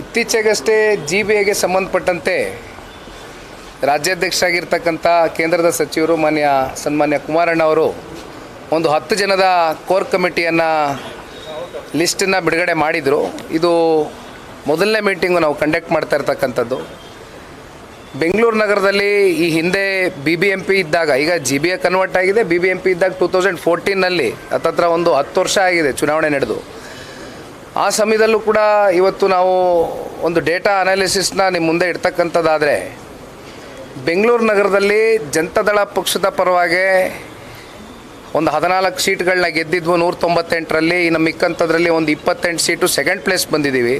ಇತ್ತೀಚೆಗಷ್ಟೇ GBAಗೆ ಸಂಬಂಧಪಟ್ಟಂತೆ ರಾಜ್ಯಾಧ್ಯಕ್ಷ ಆಗಿರ್ತಕ್ಕಂಥ ಕೇಂದ್ರದ ಸಚಿವರು ಸನ್ಮಾನ್ಯ ಕುಮಾರಣ್ಣ ಅವರು ಒಂದು 10 ಜನದ ಕೋರ್ ಕಮಿಟಿಯನ್ನು ಲಿಸ್ಟನ್ನು ಬಿಡುಗಡೆ ಮಾಡಿದರು. ಇದು ಮೊದಲನೇ ಮೀಟಿಂಗು ನಾವು ಕಂಡಕ್ಟ್ ಮಾಡ್ತಾ ಇರ್ತಕ್ಕಂಥದ್ದು. ಬೆಂಗಳೂರು ನಗರದಲ್ಲಿ ಈ ಹಿಂದೆ BBMP ಇದ್ದಾಗ, ಈಗ GBA ಕನ್ವರ್ಟ್ ಆಗಿದೆ, BBMP ಇದ್ದಾಗ 2014ನಲ್ಲಿ ಹತ್ತತ್ರ ಒಂದು 10 ವರ್ಷ ಆಗಿದೆ ಚುನಾವಣೆ ನಡೆದು. ಆ ಸಮಯದಲ್ಲೂ ಕೂಡ ಇವತ್ತು ನಾವು ಒಂದು ಡೇಟಾ ಅನಾಲಿಸಿಸ್ನ ನಿಮ್ಮ ಮುಂದೆ ಇಡ್ತಕ್ಕಂಥದ್ದಾದರೆ, ಬೆಂಗಳೂರು ನಗರದಲ್ಲಿ ಜನತಾದಳ ಪಕ್ಷದ ಪರವಾಗಿ ಒಂದು 14 ಸೀಟ್ಗಳನ್ನ ಗೆದ್ದಿದ್ವು 198ರಲ್ಲಿ. ಇನ್ನು ಮಿಕ್ಕಂಥದ್ರಲ್ಲಿ ಒಂದು 28 ಸೀಟು ಸೆಕೆಂಡ್ ಪ್ಲೇಸ್ ಬಂದಿದ್ದೀವಿ.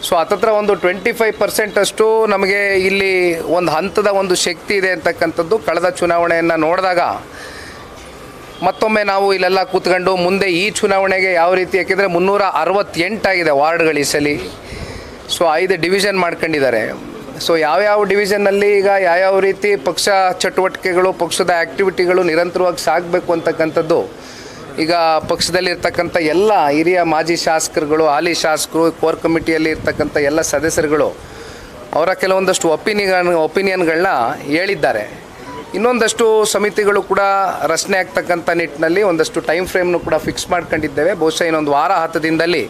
ಸೊ ಹತ್ತತ್ರ ಒಂದು 25% ಅಷ್ಟು ನಮಗೆ ಇಲ್ಲಿ ಒಂದು ಹಂತದ ಒಂದು ಶಕ್ತಿ ಇದೆ ಅಂತಕ್ಕಂಥದ್ದು ಕಳೆದ ಚುನಾವಣೆಯನ್ನು ನೋಡಿದಾಗ ಮತ್ತೊಮ್ಮೆ ನಾವು ಇಲ್ಲೆಲ್ಲ ಕೂತ್ಕೊಂಡು ಮುಂದೆ ಈ ಚುನಾವಣೆಗೆ ಯಾವ ರೀತಿ, ಯಾಕೆಂದರೆ 368 ಆಗಿದೆ ವಾರ್ಡ್ಗಳು ಈ ಸಲ. ಸೊ 5 ಡಿವಿಷನ್ ಮಾಡ್ಕೊಂಡಿದ್ದಾರೆ. ಸೊ ಯಾವ್ಯಾವ ಡಿವಿಷನ್ನಲ್ಲಿ ಈಗ ಯಾವ್ಯಾವ ರೀತಿ ಪಕ್ಷ ಚಟುವಟಿಕೆಗಳು, ಪಕ್ಷದ ಆ್ಯಕ್ಟಿವಿಟಿಗಳು ನಿರಂತರವಾಗಿ ಸಾಗಬೇಕು ಅಂತಕ್ಕಂಥದ್ದು ಈಗ ಪಕ್ಷದಲ್ಲಿರ್ತಕ್ಕಂಥ ಎಲ್ಲ ಹಿರಿಯ ಮಾಜಿ ಶಾಸಕರುಗಳು, ಹಾಲಿ ಶಾಸಕರು, ಕೋರ್ ಕಮಿಟಿಯಲ್ಲಿ ಇರ್ತಕ್ಕಂಥ ಎಲ್ಲ ಸದಸ್ಯರುಗಳು ಅವರ ಕೆಲವೊಂದಷ್ಟು ಒಪಿನಿಯನ್ಗಳನ್ನ ಹೇಳಿದ್ದಾರೆ. ಇನ್ನೊಂದಷ್ಟು ಸಮಿತಿಗಳು ಕೂಡ ರಚನೆ ಆಗ್ತಕ್ಕಂಥ ನಿಟ್ಟಿನಲ್ಲಿ ಒಂದಷ್ಟು ಟೈಮ್ ಫ್ರೇಮ್ನು ಕೂಡ ಫಿಕ್ಸ್ ಮಾಡ್ಕೊಂಡಿದ್ದೇವೆ. ಬಹುಶಃ ಇನ್ನೊಂದು ವಾರ 10 ದಿನದಲ್ಲಿ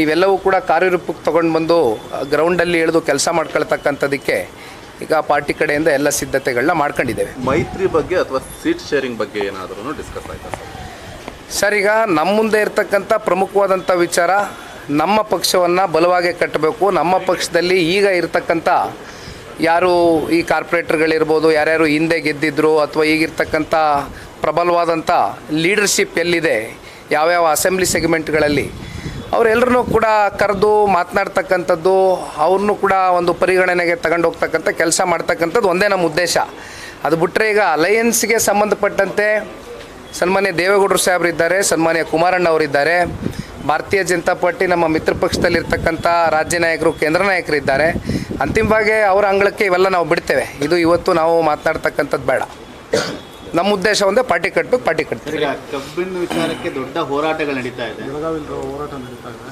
ಇವೆಲ್ಲವೂ ಕೂಡ ಕಾರ್ಯರೂಪಕ್ಕೆ ತೊಗೊಂಡು ಬಂದು ಗ್ರೌಂಡಲ್ಲಿ ಇಳಿದು ಕೆಲಸ ಮಾಡ್ಕೊಳ್ತಕ್ಕಂಥದ್ದಕ್ಕೆ ಈಗ ಪಾರ್ಟಿ ಕಡೆಯಿಂದ ಎಲ್ಲ ಸಿದ್ಧತೆಗಳನ್ನ ಮಾಡ್ಕೊಂಡಿದ್ದೇವೆ. ಮೈತ್ರಿ ಬಗ್ಗೆ ಅಥವಾ ಸೀಟ್ ಶೇರಿಂಗ್ ಬಗ್ಗೆ ಏನಾದರೂ ಡಿಸ್ಕಸ್ ಆಯ್ತಾ ಸರ್? ಈಗ ನಮ್ಮ ಮುಂದೆ ಇರ್ತಕ್ಕಂಥ ಪ್ರಮುಖವಾದಂಥ ವಿಚಾರ, ನಮ್ಮ ಪಕ್ಷವನ್ನು ಬಲವಾಗಿ ಕಟ್ಟಬೇಕು. ನಮ್ಮ ಪಕ್ಷದಲ್ಲಿ ಈಗ ಇರ್ತಕ್ಕಂಥ ಯಾರು ಈ ಕಾರ್ಪೊರೇಟರ್ಗಳಿರ್ಬೋದು, ಯಾರ್ಯಾರು ಹಿಂದೆ ಗೆದ್ದಿದ್ರು ಅಥವಾ ಈಗಿರ್ತಕ್ಕಂಥ ಪ್ರಬಲವಾದಂಥ ಲೀಡರ್ಶಿಪ್ ಎಲ್ಲಿದೆ, ಯಾವ್ಯಾವ ಅಸೆಂಬ್ಲಿ ಸೆಗ್ಮೆಂಟ್ಗಳಲ್ಲಿ ಅವರೆಲ್ಲರೂ ಕೂಡ ಕರೆದು ಮಾತನಾಡ್ತಕ್ಕಂಥದ್ದು, ಅವ್ರನ್ನೂ ಕೂಡ ಒಂದು ಪರಿಗಣನೆಗೆ ತಗೊಂಡು ಹೋಗ್ತಕ್ಕಂಥ ಕೆಲಸ ಮಾಡ್ತಕ್ಕಂಥದ್ದು ಒಂದೇ ನಮ್ಮ ಉದ್ದೇಶ. ಅದು ಬಿಟ್ಟರೆ ಈಗ ಅಲಯನ್ಸ್ಗೆ ಸಂಬಂಧಪಟ್ಟಂತೆ ಸನ್ಮಾನ್ಯ ದೇವೇಗೌಡರು ಸಾಹೇಬರಿದ್ದಾರೆ, ಸನ್ಮಾನ್ಯ ಕುಮಾರಣ್ಣ ಅವರಿದ್ದಾರೆ, ಭಾರತೀಯ ಜನತಾ ಪಾರ್ಟಿ ನಮ್ಮ ಮಿತ್ರ ಪಕ್ಷದಲ್ಲಿರ್ತಕ್ಕಂಥ ರಾಜ್ಯ ನಾಯಕರು, ಕೇಂದ್ರ ನಾಯಕರಿದ್ದಾರೆ. ಅಂತಿಮವಾಗಿ ಅವರ ಅಂಗಳಕ್ಕೆ ಇವೆಲ್ಲ ನಾವು ಬಿಡ್ತೇವೆ. ಇದು ಇವತ್ತು ನಾವು ಮಾತನಾಡ್ತಕ್ಕಂಥದ್ದು ಬೇಡ. ನಮ್ಮ ಉದ್ದೇಶ ಒಂದೇ, ಪಾರ್ಟಿ ಕಟ್ಟಬೇಕು, ಪಾರ್ಟಿ ಕಟ್ತೀವಿ. ಕಬ್ಬಿನ ವಿಚಾರಕ್ಕೆ ದೊಡ್ಡ ಹೋರಾಟಗಳು ನಡೀತಾ ಇದೆ.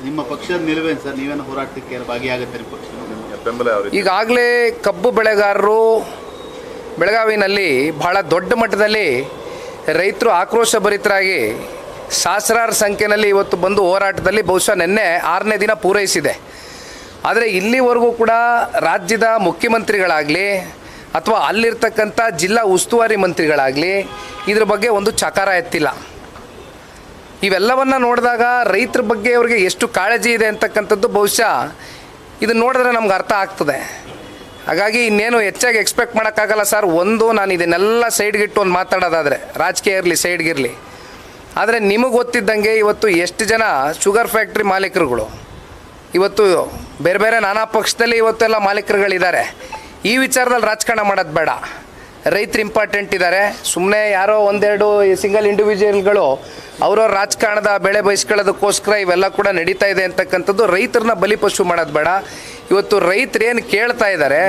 ನಿಮ್ಮ ಪಕ್ಷದ ನಿಲುವೇನು ಸರ್? ನೀವೇನು ಹೋರಾಟಕ್ಕೆ ಭಾಗಿಯಾಗುತ್ತೆ ನಿಮ್ಮ ಪಕ್ಷ? ಈಗಾಗಲೇ ಕಬ್ಬು ಬೆಳೆಗಾರರು ಬೆಳಗಾವಿನಲ್ಲಿ ಬಹಳ ದೊಡ್ಡ ಮಟ್ಟದಲ್ಲಿ ರೈತರು ಆಕ್ರೋಶಭರಿತರಾಗಿ ಸಹಸ್ರಾರು ಸಂಖ್ಯೆಯಲ್ಲಿ ಇವತ್ತು ಬಂದು ಹೋರಾಟದಲ್ಲಿ ಬಹುಶಃ ನಿನ್ನೆ 6ನೇ ದಿನ ಪೂರೈಸಿದೆ. ಆದರೆ ಇಲ್ಲಿವರೆಗೂ ಕೂಡ ರಾಜ್ಯದ ಮುಖ್ಯಮಂತ್ರಿಗಳಾಗಲಿ ಅಥವಾ ಅಲ್ಲಿರ್ತಕ್ಕಂಥ ಜಿಲ್ಲಾ ಉಸ್ತುವಾರಿ ಮಂತ್ರಿಗಳಾಗಲಿ ಇದ್ರ ಬಗ್ಗೆ ಒಂದು ಚಕಾರ ಎತ್ತಿಲ್ಲ. ಇವೆಲ್ಲವನ್ನು ನೋಡಿದಾಗ ರೈತರ ಬಗ್ಗೆ ಅವ್ರಿಗೆ ಎಷ್ಟು ಕಾಳಜಿ ಇದೆ ಅಂತಕ್ಕಂಥದ್ದು ಬಹುಶಃ ಇದನ್ನು ನೋಡಿದ್ರೆ ನಮ್ಗೆ ಅರ್ಥ ಆಗ್ತದೆ. ಹಾಗಾಗಿ ಇನ್ನೇನು ಹೆಚ್ಚಾಗಿ ಎಕ್ಸ್ಪೆಕ್ಟ್ ಮಾಡೋಕ್ಕಾಗಲ್ಲ ಸರ್. ಒಂದು, ನಾನು ಇದನ್ನೆಲ್ಲ ಸೈಡ್ಗಿಟ್ಟು ಒಂದು ಮಾತಾಡೋದಾದರೆ, ರಾಜಕೀಯ ಇರಲಿ ಸೈಡ್ಗಿರಲಿ, ಆದರೆ ನಿಮಗೆ ಗೊತ್ತಿದ್ದಂಗೆ ಇವತ್ತು ಎಷ್ಟು ಜನ ಶುಗರ್ ಫ್ಯಾಕ್ಟ್ರಿ ಮಾಲೀಕರುಗಳು ಇವತ್ತು ಬೇರೆ ಬೇರೆ ನಾನಾ ಪಕ್ಷದಲ್ಲಿ ಇವತ್ತೆಲ್ಲ ಮಾಲೀಕರುಗಳಿದ್ದಾರೆ. ಈ ವಿಚಾರದಲ್ಲಿ ರಾಜಕಾರಣ ಮಾಡೋದು ಬೇಡ. ರೈತರು ಇಂಪಾರ್ಟೆಂಟ್ ಇದ್ದಾರೆ. ಸುಮ್ಮನೆ ಯಾರೋ ಒಂದೆರಡು ಸಿಂಗಲ್ ಇಂಡಿವಿಜುವಲ್ಗಳು ಅವರವ್ರ ರಾಜಕಾರಣದ ಬೆಳೆ ಬಯಸ್ಕೊಳ್ಳೋದಕ್ಕೋಸ್ಕರ ಇವೆಲ್ಲ ಕೂಡ ನಡೀತಾ ಇದೆ ಅಂತಕ್ಕಂಥದ್ದು ರೈತರನ್ನ ಬಲಿಪಶು ಮಾಡೋದು ಬೇಡ. ಇವತ್ತು ರೈತರು ಏನು ಕೇಳ್ತಾ ಇದ್ದಾರೆ,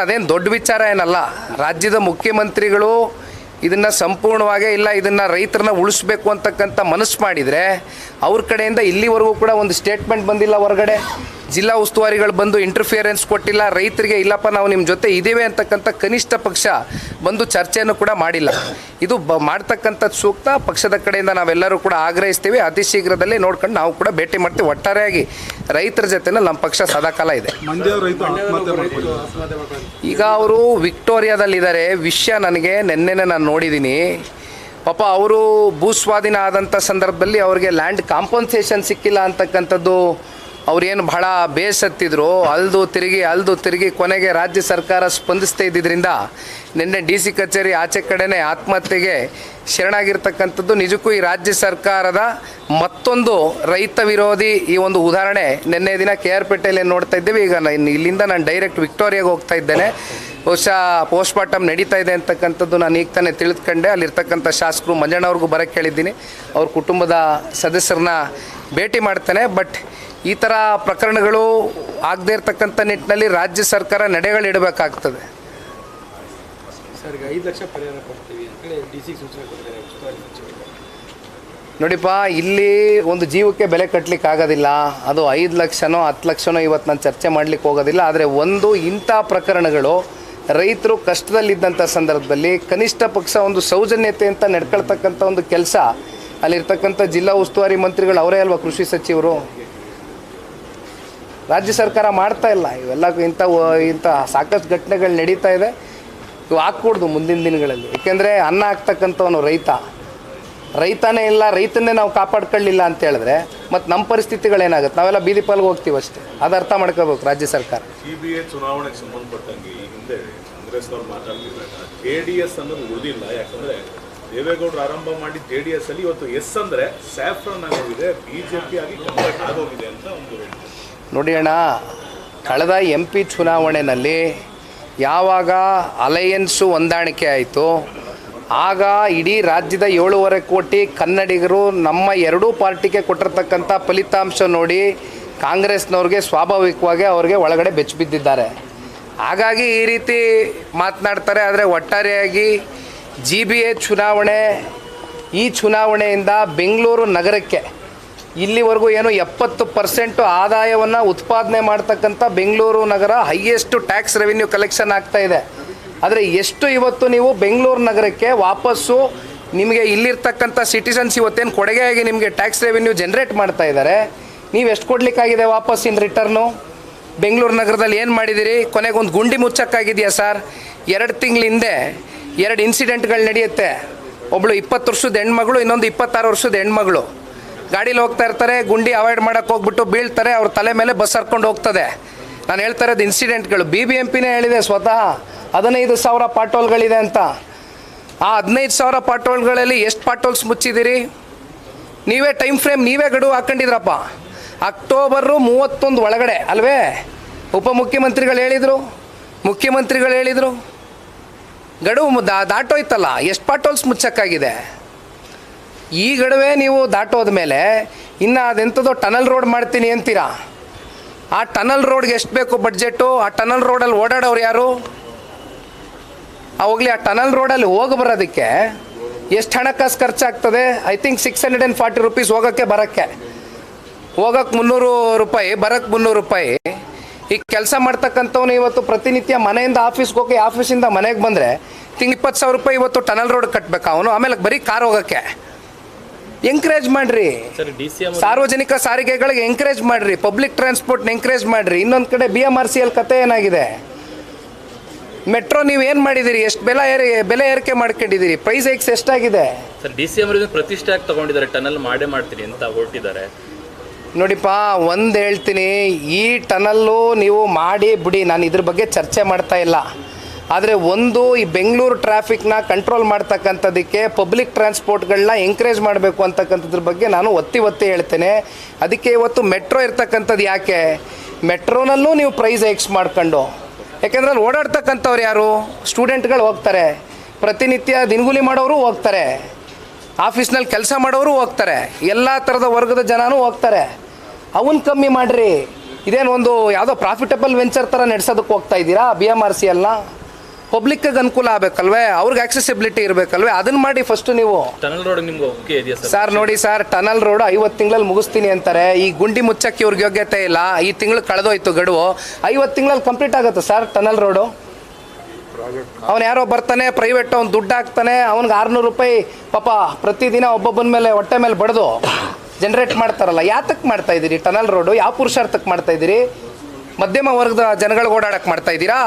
ಅದೇನು ದೊಡ್ಡ ವಿಚಾರ ಏನಲ್ಲ. ರಾಜ್ಯದ ಮುಖ್ಯಮಂತ್ರಿಗಳು ಇದನ್ನು ಸಂಪೂರ್ಣವಾಗಿ ಇಲ್ಲ, ಇದನ್ನು ರೈತರನ್ನ ಉಳಿಸ್ಬೇಕು ಅಂತಕ್ಕಂಥ ಮನಸ್ಸು ಮಾಡಿದರೆ ಅವ್ರ ಕಡೆಯಿಂದ ಇಲ್ಲಿವರೆಗೂ ಕೂಡ ಒಂದು ಸ್ಟೇಟ್ಮೆಂಟ್ ಬಂದಿಲ್ಲ. ಹೊರಗಡೆ ಜಿಲ್ಲಾ ಉಸ್ತುವಾರಿಗಳು ಬಂದು ಇಂಟರ್ಫಿಯರೆನ್ಸ್ ಕೊಟ್ಟಿಲ್ಲ. ರೈತರಿಗೆ ಇಲ್ಲಪ್ಪ ನಾವು ನಿಮ್ಮ ಜೊತೆ ಇದ್ದೀವಿ ಅಂತಕ್ಕಂಥ ಕನಿಷ್ಠ ಪಕ್ಷ ಬಂದು ಚರ್ಚೆಯನ್ನು ಕೂಡ ಮಾಡಿಲ್ಲ. ಇದು ಮಾಡ್ತಕ್ಕಂಥದ್ದು ಸೂಕ್ತ. ಪಕ್ಷದ ಕಡೆಯಿಂದ ನಾವೆಲ್ಲರೂ ಕೂಡ ಆಗ್ರಹಿಸ್ತೀವಿ. ಅತಿ ಶೀಘ್ರದಲ್ಲಿ ನೋಡ್ಕೊಂಡು ನಾವು ಕೂಡ ಭೇಟಿ ಮಾಡ್ತೀವಿ. ಒಟ್ಟಾರೆಯಾಗಿ ರೈತರ ಜೊತೆನಲ್ಲಿ ನಮ್ಮ ಪಕ್ಷ ಸದಾಕಾಲ ಇದೆ. ಈಗ ಅವರು ವಿಕ್ಟೋರಿಯಾದಲ್ಲಿದ್ದಾರೆ. ವಿಷಯ ನನಗೆ ನೆನ್ನೆನೇ ನಾನು ನೋಡಿದ್ದೀನಿ. ಪಾಪ ಅವರು ಭೂಸ್ವಾಧೀನ ಆದಂಥ ಸಂದರ್ಭದಲ್ಲಿ ಅವ್ರಿಗೆ ಲ್ಯಾಂಡ್ ಕಾಂಪನ್ಸೇಷನ್ ಸಿಕ್ಕಿಲ್ಲ ಅಂತಕ್ಕಂಥದ್ದು ಅವ್ರೇನು ಬಹಳ ಬೇಸತ್ತಿದ್ರು. ಅಲ್ದು ತಿರುಗಿ ಕೊನೆಗೆ ರಾಜ್ಯ ಸರ್ಕಾರ ಸ್ಪಂದಿಸ್ತಾ ಇದ್ದಿದ್ದರಿಂದ ನಿನ್ನೆ DC ಕಚೇರಿ ಆಚೆ ಕಡೆನೇ ಆತ್ಮಹತ್ಯೆಗೆ ಶರಣಾಗಿರ್ತಕ್ಕಂಥದ್ದು ನಿಜಕ್ಕೂ ಈ ರಾಜ್ಯ ಸರ್ಕಾರದ ಮತ್ತೊಂದು ರೈತ ವಿರೋಧಿ ಈ ಒಂದು ಉದಾಹರಣೆ ನಿನ್ನೆ ದಿನ KR ಪೇಟೆಯಲ್ಲಿ ನೋಡ್ತಾ ಇದ್ದೇವೆ. ಈಗ ಇಲ್ಲಿಂದ ನಾನು ಡೈರೆಕ್ಟ್ ವಿಕ್ಟೋರಿಯಾಗೆ ಹೋಗ್ತಾ ಇದ್ದೇನೆ. ಬಹುಶಃ ಪೋಸ್ಟ್ಮಾರ್ಟಮ್ ನಡೀತಾ ಇದೆ ಅಂತಕ್ಕಂಥದ್ದು ನಾನು ಈಗ ತಾನೇ ತಿಳಿದುಕೊಂಡೆ. ಅಲ್ಲಿರ್ತಕ್ಕಂಥ ಶಾಸಕರು ಮಂಜಣ್ಣವ್ರಿಗೂ ಬರೋಕ್ಕೆ ಹೇಳಿದ್ದೀನಿ. ಅವ್ರ ಕುಟುಂಬದ ಸದಸ್ಯರನ್ನ ಭೇಟಿ ಮಾಡ್ತೇನೆ. ಬಟ್ ಈ ಥರ ಪ್ರಕರಣಗಳು ಆಗದೇ ಇರತಕ್ಕಂಥ ನಿಟ್ಟಿನಲ್ಲಿ ರಾಜ್ಯ ಸರ್ಕಾರ ನಡೆಗಳಿಡಬೇಕಾಗ್ತದೆ. ಸರ್, ಈಗ 5 ಲಕ್ಷ ಪರಿಹಾರ ಕೊಡ್ತೀವಿ ಅಂತೇಳಿ DC ಸೂಚನೆ ಕೊಟ್ಟಿದ್ದಾರೆ. ನೋಡಿಪ್ಪ, ಇಲ್ಲಿ ಒಂದು ಜೀವಕ್ಕೆ ಬೆಲೆ ಕಟ್ಟಲಿಕ್ಕೆ ಆಗೋದಿಲ್ಲ. ಅದು 5 ಲಕ್ಷನೋ 10 ಲಕ್ಷನೋ ಇವತ್ತು ನಾನು ಚರ್ಚೆ ಮಾಡಲಿಕ್ಕೆ ಹೋಗೋದಿಲ್ಲ. ಆದರೆ ಒಂದು ಇಂಥ ಪ್ರಕರಣಗಳು ರೈತರು ಕಷ್ಟದಲ್ಲಿದ್ದಂಥ ಸಂದರ್ಭದಲ್ಲಿ ಕನಿಷ್ಠ ಪಕ್ಷ ಒಂದು ಸೌಜನ್ಯತೆ ಅಂತ ನಡ್ಕೊಳ್ತಕ್ಕಂಥ ಒಂದು ಕೆಲಸ ಅಲ್ಲಿರ್ತಕ್ಕಂಥ ಜಿಲ್ಲಾ ಉಸ್ತುವಾರಿ ಮಂತ್ರಿಗಳು ಅವರೇ ಅಲ್ವಾ, ಕೃಷಿ ಸಚಿವರು. ರಾಜ್ಯ ಸರ್ಕಾರ ಮಾಡ್ತಾ ಇಲ್ಲ. ಇವೆಲ್ಲ ಇಂಥ ಸಾಕಷ್ಟು ಘಟನೆಗಳು ನಡೀತಾ ಇದೆ. ಇವು ಹಾಕ್ಕೊಡ್ದು ಮುಂದಿನ ದಿನಗಳಲ್ಲಿ. ಏಕೆಂದರೆ ಅನ್ನ ಹಾಕ್ತಕ್ಕಂಥವನು ರೈತನೇ ಇಲ್ಲ, ರೈತನ್ನೇ ನಾವು ಕಾಪಾಡ್ಕೊಳ್ಳಿಲ್ಲ ಅಂತ ಹೇಳಿದ್ರೆ ಮತ್ತು ನಮ್ಮ ಪರಿಸ್ಥಿತಿಗಳೇನಾಗುತ್ತೆ? ನಾವೆಲ್ಲ ಬೀದಿ ಪಾಲ್ಗೆ ಹೋಗ್ತೀವಿ ಅಷ್ಟೇ. ಅದು ಅರ್ಥ ಮಾಡ್ಕೋಬೇಕು ರಾಜ್ಯ ಸರ್ಕಾರ. CBI ಚುನಾವಣೆಗೆ ಸಂಬಂಧಪಟ್ಟಂಗೆ ಈ ಹಿಂದೆ ಕಾಂಗ್ರೆಸ್ ಅವರು ಮಾತಾಡ್ತಿದ್ದಾಗ JDS ಅನ್ನೋದು ಉಳಿದಿಲ್ಲ. ಯಾಕಂದ್ರೆ ದೇವೇಗೌಡರು ಆರಂಭ ಮಾಡಿ JDS ಅಲ್ಲಿ ಇವತ್ತು ಎಸ್ ಅಂದರೆ ಸ್ಯಾಫ್ರನ್ ಆಗೋಗಿದೆ, BJP ಆಗಿ ಕನ್ವರ್ಟ್ ಆಗೋಗಿದೆ ಅಂತ ಒಂದು ನೋಡಿ ಅಣ್ಣ, ಕಳೆದ MP ಚುನಾವಣೆಯಲ್ಲಿ ಯಾವಾಗ ಅಲಯನ್ಸು ಹೊಂದಾಣಿಕೆ ಆಯಿತು, ಆಗ ಇಡೀ ರಾಜ್ಯದ 7.5 ಕೋಟಿ ಕನ್ನಡಿಗರು ನಮ್ಮ ಎರಡೂ ಪಾರ್ಟಿಗೆ ಕೊಟ್ಟಿರ್ತಕ್ಕಂಥ ಫಲಿತಾಂಶ ನೋಡಿ ಕಾಂಗ್ರೆಸ್ನವ್ರಿಗೆ ಸ್ವಾಭಾವಿಕವಾಗಿ ಅವ್ರಿಗೆ ಒಳಗಡೆ ಬೆಚ್ಚಿಬಿದ್ದಿದ್ದಾರೆ. ಹಾಗಾಗಿ ಈ ರೀತಿ ಮಾತನಾಡ್ತಾರೆ. ಆದರೆ ಒಟ್ಟಾರೆಯಾಗಿ GBA ಚುನಾವಣೆ, ಈ ಚುನಾವಣೆಯಿಂದ ಬೆಂಗಳೂರು ನಗರಕ್ಕೆ ಇಲ್ಲಿವರೆಗೂ ಏನು 70% ಆದಾಯವನ್ನು ಉತ್ಪಾದನೆ ಮಾಡ್ತಕ್ಕಂಥ ಬೆಂಗಳೂರು ನಗರ ಹೈಯೆಸ್ಟ್ ಟ್ಯಾಕ್ಸ್ ರೆವಿನ್ಯೂ ಕಲೆಕ್ಷನ್ ಆಗ್ತಾಯಿದೆ. ಆದರೆ ಎಷ್ಟು ಇವತ್ತು ನೀವು ಬೆಂಗಳೂರು ನಗರಕ್ಕೆ ವಾಪಸ್ಸು ನಿಮಗೆ ಇಲ್ಲಿರ್ತಕ್ಕಂಥ ಸಿಟಿಸನ್ಸ್ ಇವತ್ತೇನು ಕೊಡುಗೆಯಾಗಿ ನಿಮಗೆ ಟ್ಯಾಕ್ಸ್ ರೆವಿನ್ಯೂ ಜನ್ರೇಟ್ ಮಾಡ್ತಾ ಇದ್ದಾರೆ, ನೀವು ಎಷ್ಟು ಕೊಡಲಿಕ್ಕಾಗಿದೆ ವಾಪಸ್ ಇನ್ ರಿಟರ್ನು? ಬೆಂಗಳೂರು ನಗರದಲ್ಲಿ ಏನು ಮಾಡಿದ್ದೀರಿ? ಕೊನೆಗೆ ಒಂದು ಗುಂಡಿ ಮುಚ್ಚಕ್ಕಾಗಿದೆಯಾ ಸರ್? 2 ತಿಂಗಳ ಹಿಂದೆ 2 ಇನ್ಸಿಡೆಂಟ್ಗಳು ನಡೆಯುತ್ತೆ. ಒಬ್ಬಳು 20 ವರ್ಷದ ಹೆಣ್ಮಗಳು, ಇನ್ನೊಂದು 26 ವರ್ಷದ ಹೆಣ್ಮಗಳು ಗಾಡೀಲಿ ಹೋಗ್ತಾ ಇರ್ತಾರೆ. ಗುಂಡಿ ಅವಾಯ್ಡ್ ಮಾಡೋಕ್ಕೆ ಹೋಗ್ಬಿಟ್ಟು ಬೀಳ್ತಾರೆ. ಅವ್ರ ತಲೆ ಮೇಲೆ ಬಸ್ ಹರ್ಕೊಂಡು ಹೋಗ್ತದೆ. ನಾನು ಹೇಳ್ತಾ ಇರೋದು ಇನ್ಸಿಡೆಂಟ್ಗಳು. BBMPನೇ ಹೇಳಿದೆ ಸ್ವತಃ 15,000 ಪಾಟೋಲ್ಗಳಿದೆ ಅಂತ. ಆ 15,000 ಪಾಟೋಲ್ಗಳಲ್ಲಿ ಎಷ್ಟು ಪಾಟೋಲ್ಸ್ ಮುಚ್ಚಿದ್ದೀರಿ? ನೀವೇ ಟೈಮ್ ಫ್ರೇಮ್ ನೀವೇ ಗಡುವು ಹಾಕ್ಕೊಂಡಿದ್ರಪ್ಪ. ಅಕ್ಟೋಬರ್ 31 ಒಳಗಡೆ ಅಲ್ವೇ ಉಪಮುಖ್ಯಮಂತ್ರಿಗಳು ಹೇಳಿದರು, ಮುಖ್ಯಮಂತ್ರಿಗಳು ಹೇಳಿದರು. ಗಡುವು ದಾಟೋಯ್ತಲ್ಲ, ಎಷ್ಟು ಪಾಟೋಲ್ಸ್ ಮುಚ್ಚಕ್ಕಾಗಿದೆ? ಈ ಗಡುವೆ ನೀವು ದಾಟೋದ ಮೇಲೆ ಇನ್ನು ಅದೆಂಥದೋ ಟನಲ್ ರೋಡ್ ಮಾಡ್ತೀನಿ ಅಂತೀರಾ. ಆ ಟನಲ್ ರೋಡ್ಗೆ ಎಷ್ಟು ಬೇಕು ಬಡ್ಜೆಟು? ಆ ಟನಲ್ ರೋಡಲ್ಲಿ ಓಡಾಡೋರು ಯಾರು? ಹೋಗಲಿ, ಆ ಟನಲ್ ರೋಡಲ್ಲಿ ಹೋಗಿ ಬರೋದಕ್ಕೆ ಎಷ್ಟು ಹಣಕಾಸು ಖರ್ಚಾಗ್ತದೆ? ಐ ಥಿಂಕ್ 640 ರೂಪೀಸ್ ಹೋಗೋಕ್ಕೆ ಬರೋಕ್ಕೆ. ಹೋಗೋಕ್ಕೆ 300 ರೂಪಾಯಿ, ಬರೋಕ್ಕೆ 300 ರೂಪಾಯಿ. ಈಗ ಕೆಲಸ ಮಾಡ್ತಕ್ಕಂಥವ್ನು ಇವತ್ತು ಪ್ರತಿನಿತ್ಯ ಮನೆಯಿಂದ ಆಫೀಸ್ಗೆ ಹೋಗಿ ಆಫೀಸಿಂದ ಮನೆಗೆ ಬಂದರೆ ತಿಂಗಳು 20,000 ರೂಪಾಯಿ ಇವತ್ತು ಟನಲ್ ರೋಡ್ ಕಟ್ಟಬೇಕಾ ಅವನು? ಆಮೇಲೆ ಬರೀ ಕಾರ್ ಹೋಗೋಕ್ಕೆ ಎಂಕರೇಜ್ ಮಾಡಿರಿ. ಸಾರ್ವಜನಿಕ ಸಾರಿಗೆಗಳಿಗೆ ಎಂಕರೇಜ್ ಮಾಡಿರಿ, ಪಬ್ಲಿಕ್ ಟ್ರಾನ್ಸ್ಪೋರ್ಟ್ನ ಎಂಕರೇಜ್ ಮಾಡಿರಿ. ಇನ್ನೊಂದು ಕಡೆ BMRCL ಕತೆ ಏನಾಗಿದೆ? ಮೆಟ್ರೋ ನೀವು ಏನು ಮಾಡಿದ್ದೀರಿ? ಎಷ್ಟು ಬೆಲೆ ಏರಿಕೆ ಮಾಡ್ಕೊಂಡಿದ್ದೀರಿ? ಪ್ರೈಸ್ ಹೈಕ್ಸ್ ಎಷ್ಟಾಗಿದೆ? ಸರ್ DCM ಪ್ರತಿಷ್ಠೆಯಾಗಿ ತಗೊಂಡಿದ್ದಾರೆ, ಟನಲ್ ಮಾಡ್ತೀನಿ ಅಂತ ಹೊರಟಿದ್ದಾರೆ. ನೋಡಿಪ್ಪ, ಒಂದು ಹೇಳ್ತೀನಿ, ಈ ಟನಲ್ಲು ನೀವು ಮಾಡಿ ಬಿಡಿ, ನಾನು ಇದ್ರ ಬಗ್ಗೆ ಚರ್ಚೆ ಮಾಡ್ತಾ ಇಲ್ಲ. ಆದರೆ ಒಂದು, ಈ ಬೆಂಗಳೂರು ಟ್ರಾಫಿಕ್ನ ಕಂಟ್ರೋಲ್ ಮಾಡ್ತಕ್ಕಂಥದ್ದಕ್ಕೆ ಪಬ್ಲಿಕ್ ಟ್ರಾನ್ಸ್ಪೋರ್ಟ್ಗಳನ್ನ ಎಂಕರೇಜ್ ಮಾಡಬೇಕು ಅಂತಕ್ಕಂಥದ್ರ ಬಗ್ಗೆ ನಾನು ಒತ್ತಿ ಹೇಳ್ತೇನೆ. ಅದಕ್ಕೆ ಇವತ್ತು ಮೆಟ್ರೋ ಇರ್ತಕ್ಕಂಥದ್ದು ಯಾಕೆ? ಮೆಟ್ರೋನಲ್ಲೂ ನೀವು ಪ್ರೈಸ್ ಹೈಕ್ಸ್ ಮಾಡ್ಕೊಂಡು, ಯಾಕೆಂದ್ರೆ ಅಲ್ಲಿ ಓಡಾಡ್ತಕ್ಕಂಥವ್ರು ಯಾರು? ಸ್ಟೂಡೆಂಟ್ಗಳು ಹೋಗ್ತಾರೆ, ಪ್ರತಿನಿತ್ಯ ದಿನಗೂಲಿ ಮಾಡೋರು ಹೋಗ್ತಾರೆ, ಆಫೀಸ್ನಲ್ಲಿ ಕೆಲಸ ಮಾಡೋರು ಹೋಗ್ತಾರೆ, ಎಲ್ಲ ಥರದ ವರ್ಗದ ಜನನೂ ಹೋಗ್ತಾರೆ. ಅವನ್ನ ಕಮ್ಮಿ ಮಾಡಿರಿ. ಇದೇನು ಒಂದು ಯಾವುದೋ ಪ್ರಾಫಿಟಬಲ್ ವೆಂಚರ್ ಥರ ನಡೆಸೋದಕ್ಕೆ ಹೋಗ್ತಾ ಇದ್ದೀರಾ? BMRCLನ ಪಬ್ಲಿಕ್ಗೆ ಅನುಕೂಲ ಆಗಬೇಕಲ್ವೇ? ಅವ್ರಿಗೆ ಆಕ್ಸೆಸಿಬಿಲಿಟಿ ಇರಬೇಕಲ್ವೇ? ಅದನ್ನು ಮಾಡಿ ಫಸ್ಟು ನೀವು. ಟನಲ್ ರೋಡ್ ನಿಮ್ಗೆ ಓಕೆ ಇದೆಯಾ ಸರ್? ನೋಡಿ ಸರ್, ಟನಲ್ ರೋಡ್ 50 ತಿಂಗಳಲ್ಲಿ ಮುಗಿಸ್ತೀನಿ ಅಂತಾರೆ. ಈ ಗುಂಡಿ ಮುಚ್ಚಕ್ಕೆ ಇವ್ರಿಗೆ ಯೋಗ್ಯತೆ ಇಲ್ಲ. ಈ ತಿಂಗಳು ಕಳೆದೋಯ್ತು ಗಡುವು. 50 ತಿಂಗಳಲ್ಲಿ ಕಂಪ್ಲೀಟ್ ಆಗುತ್ತೆ ಸರ್ ಟನಲ್ ರೋಡು. ಅವನು ಯಾರೋ ಬರ್ತಾನೆ, ಪ್ರೈವೇಟ್ ಅವ್ನು ದುಡ್ಡು ಹಾಕ್ತಾನೆ, ಅವ್ನಿಗೆ 600 ರೂಪಾಯಿ ಪಾಪ ಪ್ರತಿದಿನ ಒಬ್ಬೊಬ್ಬನ ಮೇಲೆ ಹೊಟ್ಟೆ ಮೇಲೆ ಬಡ್ದು ಜನ್ರೇಟ್ ಮಾಡ್ತಾರಲ್ಲ. ಯಾತಕ್ಕೆ ಮಾಡ್ತಾ ಇದ್ದೀರಿ ಟನಲ್ ರೋಡು? ಯಾವ ಪುರುಷಾರ್ಥಕ್ಕೆ ಮಾಡ್ತಾ ಇದ್ದೀರಿ? ಮಧ್ಯಮ ವರ್ಗದ ಜನಗಳಿಗೆ ಓಡಾಡಕ್ಕೆ ಮಾಡ್ತಾ ಇದ್ದೀರಾ?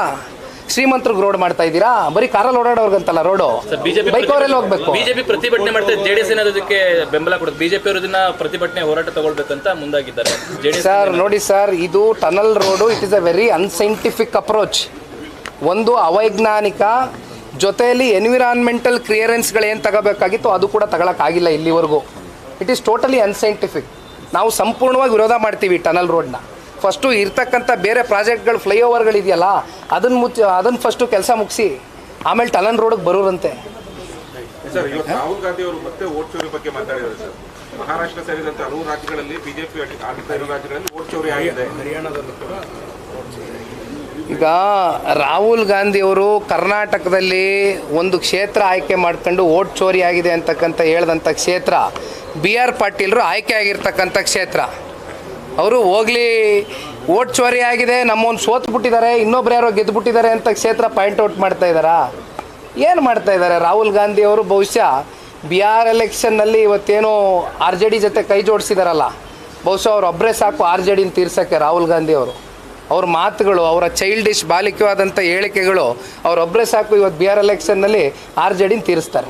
ಶ್ರೀಮಂತರಿಗೆ ರೋಡ್ ಮಾಡ್ತಾ ಇದ್ದೀರಾ? ಬರೀ ಕಾರಲ್ಲಿ ಓಡಾಡೋರ್ಗಂತಲ್ಲ ರೋಡು, ಬೈಕ್ ಅವರೆಲ್ಲ ಹೋಗ್ಬೇಕು. BJP ಪ್ರತಿಭಟನೆ ಮಾಡ್ತಾರೆ, JDS ಏನಾದಕ್ಕೆ ಬೆಂಬಲ ಕೊಡುತ್ತೆ. BJP ಅವರು ಇದನ್ನ ಪ್ರತಿಭಟನೆ ಹೋರಾಟ ತಗೊಳ್ಬೇಕಂತ ಮುಂದಾಗಿದ್ದಾರೆ. ಸರ್ ನೋಡಿ ಸರ್, ಇದು tunnel road it is a very unscientific approach. ಒಂದು ಅವೈಜ್ಞಾನಿಕ, ಜೊತೆಯಲ್ಲಿ ಎನ್ವಿರಾನ್ಮೆಂಟಲ್ ಕ್ಲಿಯರೆನ್ಸ್ಗಳು ಏನು ತಗೋಬೇಕಾಗಿತ್ತು ಅದು ಕೂಡ ತಗೊಳಕ್ಕಾಗಿಲ್ಲ ಇಲ್ಲಿವರೆಗೂ. It is totally unscientific. ನಾವು ಸಂಪೂರ್ಣವಾಗಿ ವಿರೋಧ ಮಾಡ್ತೀವಿ ಟನಲ್ ರೋಡ್ನ. ಫಸ್ಟು ಇರ್ತಕ್ಕಂಥ ಬೇರೆ ಪ್ರಾಜೆಕ್ಟ್ಗಳು, ಫ್ಲೈಓವರ್ಗಳಿದೆಯಲ್ಲ ಅದನ್ನು ಫಸ್ಟು ಕೆಲಸ ಮುಗಿಸಿ ಆಮೇಲೆ ಟನಲ್ ರೋಡಿಗೆ ಬರೋರಂತೆ. ಸರ್, ಇವತ್ತು ರಾಹುಲ್ ಗಾಂಧಿ ಅವರು ಮತ್ತೆ ವೋಟ್ ಚೋರಿ ಬಗ್ಗೆ ಮಾತಾಡಿದ್ದಾರೆ ಸರ್. ಮಹಾರಾಷ್ಟ್ರ ಸೇರಿದಂತೆ ಹಲವು ರಾಜ್ಯಗಳಲ್ಲಿ BJP ಆಡಳಿತ ಇರೋ ರಾಜ್ಯಗಳಲ್ಲಿ ವೋಟ್ ಚೋರಿ ಆಗಿದೆ. ಹರಿಯಾಣದಲ್ಲೂ ಕೂಡ ಈಗ ರಾಹುಲ್ ಗಾಂಧಿಯವರು ಕರ್ನಾಟಕದಲ್ಲಿ ಒಂದು ಕ್ಷೇತ್ರ ಆಯ್ಕೆ ಮಾಡ್ಕೊಂಡು ವೋಟ್ ಚೋರಿ ಆಗಿದೆ ಅಂತಕ್ಕಂಥ ಹೇಳ್ದಂಥ ಕ್ಷೇತ್ರ ಬಿ ಆರ್ ಪಾಟೀಲರು ಆಯ್ಕೆ ಆಗಿರ್ತಕ್ಕಂಥ ಕ್ಷೇತ್ರ. ಅವರು ಹೋಗ್ಲಿ ಓಟ್ ಚೋರಿ ಆಗಿದೆ, ನಮ್ಮೊಂದು ಸೋತು ಬಿಟ್ಟಿದ್ದಾರೆ, ಇನ್ನೊಬ್ರು ಯಾರೋ ಗೆದ್ದು ಬಿಟ್ಟಿದ್ದಾರೆ ಅಂತ ಕ್ಷೇತ್ರ ಪಾಯಿಂಟ್ ಔಟ್ ಮಾಡ್ತಾ ಇದ್ದಾರಾ? ಏನು ಮಾಡ್ತಾ ಇದ್ದಾರೆ? ರಾಹುಲ್ ಗಾಂಧಿ ಅವರು ಬಹುಶಃ ಬಿಹಾರ್ ಎಲೆಕ್ಷನ್ನಲ್ಲಿ ಇವತ್ತೇನೋ ಆರ್ ಜೆ ಡಿ ಜೊತೆ ಕೈ ಜೋಡಿಸಿದಾರಲ್ಲ, ಬಹುಶಃ ಅವರೊಬ್ಬರೇ ಸಾಕು ಆರ್ ಜೆ ಡಿನ ತೀರ್ಸೋಕ್ಕೆ. ರಾಹುಲ್ ಗಾಂಧಿ ಅವರು ಅವ್ರ ಮಾತುಗಳು, ಅವರ ಚೈಲ್ಡಿಶ್ ಬಾಲಿಕವಾದಂಥ ಹೇಳಿಕೆಗಳು ಅವರೊಬ್ಬರೇ ಸಾಕು ಇವತ್ತು ಬಿಹಾರ್ ಎಲೆಕ್ಷನ್ನಲ್ಲಿ ಆರ್ ಜೆ ಡಿನ ತೀರಿಸ್ತಾರೆ.